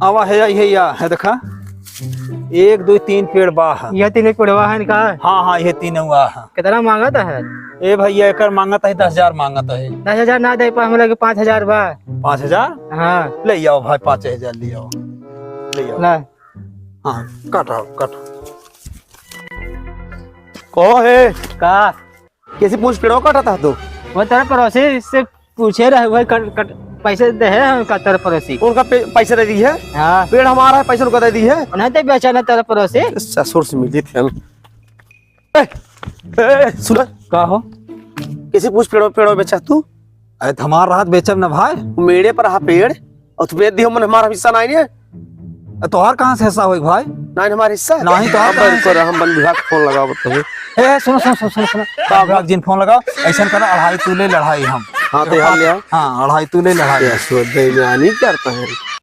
आवा है या है देखा 1 2 3 पेड़ बाह। यह तीन पेड़वा है इनका। हाँ ये तीन हुआ है। कितना मांगता है? ए भैया एक मांगता है 10,000 मांगता है। 10,000 ना दे पा हम लगे 5,000 बा। 5,000? हाँ ले आओ भाई 5,000 ले आओ ले आओ। ला हाँ काटो काटो। कहो है का कैसे पूछ पेड़ों काटा था तो? वो तेरा पड़ोसी से पूछे रहे वही पैसे दे है उनका तेरा पड़ोसी। उनका पैसे दे दी है। हाँ पेड़ हमारा है पैसे उनका दे दी है। उन्हें तो बेचा तेरा पड़ोसी। ससुर से मिली थी हम। सुन का हो कैसे पूछ पेड़ों बेचा तू? अरे हमारा रात बेचब ना भाई। मेरे पर रहा पेड़ और तू बेच दी हम हमारा हिस्सा नहीं है। तोहार कहाँ से हिस्सा होई भाई? नहीं हमारा हिस्सा नहीं तो हम वन विभाग फोन लगाओ बताइए। ए सुनो सुनो सुनो सुनो सुनो विभाग जिन फोन लगाओ ऐसा करा अढ़ाई तू ले लड़ाई हम। हाँ तो ले हाँ अढ़ाई तू ले लड़ाई। करता है